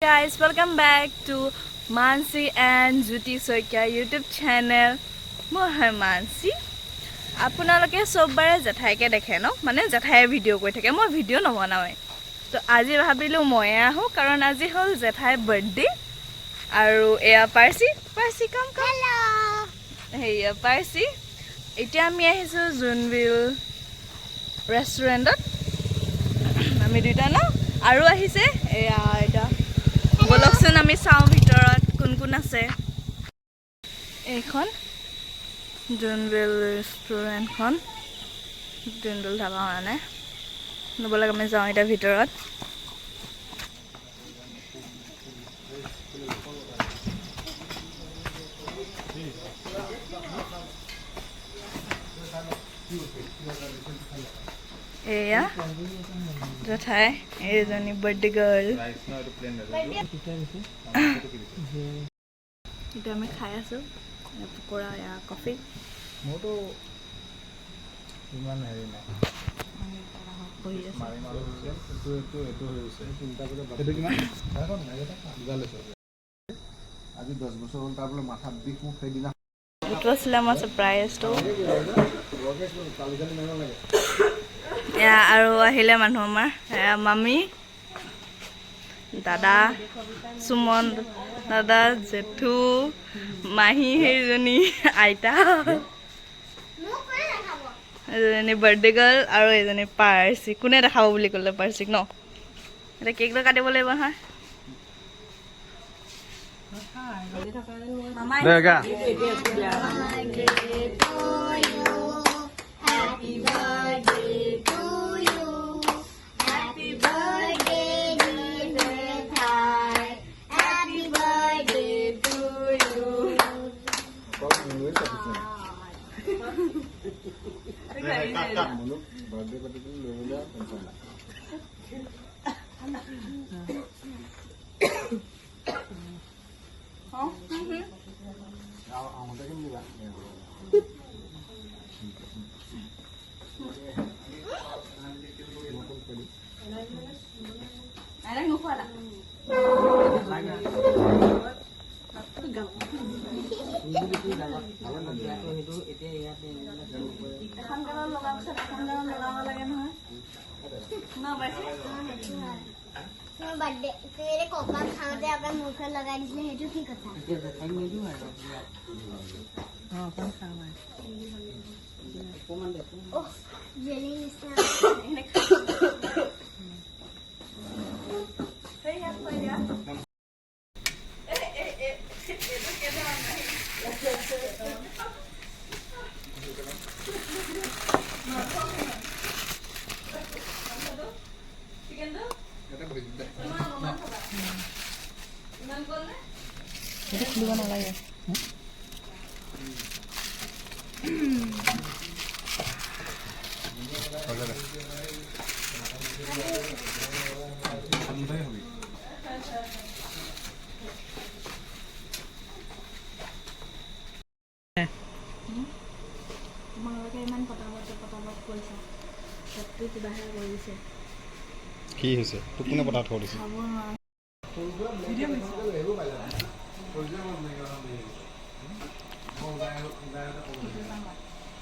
Guys, welcome back to Mansi and Jyoti Soikia YouTube channel. Moi hai Mansi. Apunaloke sobbare jethaike dekhe no, mane jethaye video koi thake, moi video no banawe. To aji bhabilu moi ahu karon aji hol jethaye birthday. Aru eya Parsi come. Hello. Hey Parsi. Etia ami ahisu Junville restaurant ot. Ami duita na aru ahise eya eta বলকচোন আমি চাওঁ ভিতৰত কোন কোন আছে এইখন জুনবেল ৰেষ্টুৰেণ্টখন জুনবেল ধাবা মানে নবলাক আমি যাওঁ এটা ভিতৰত এয়া জঠাই এজনী বাৰ্থডে গাৰ্ল এটা আমি খাই আছো পকৰা या কফি মোটো ইমান হেৰি নাই বহি আছে এটো হৈছে চিন্তা কৰি এটো কিমান এখন এটা বুজালে আজি 10 বছৰ হ'ল তাৰ বোলে মাথাত বিষ মোক সেইদিনা It was Lama surprise to. Yeah, aru ahile manu amar. Mami, Dada, Sumon, Dada, Jethu, Mahi hejoni, Aita. Ejoni birthday girl, aru ejoni Parsi. Kune dekhabo boli kolle Parsi no. Eta cake lo katibo laibo ha. দেখা Ada ngufa lah. तेरे Copa खाते अपन मुंह पर लगा दिसले हेतु की कथा हां अपन खावा ओह jelly निस्ता Itu keluar mana ya? কি হৈছে তো কোনে পতা থৈ দিছে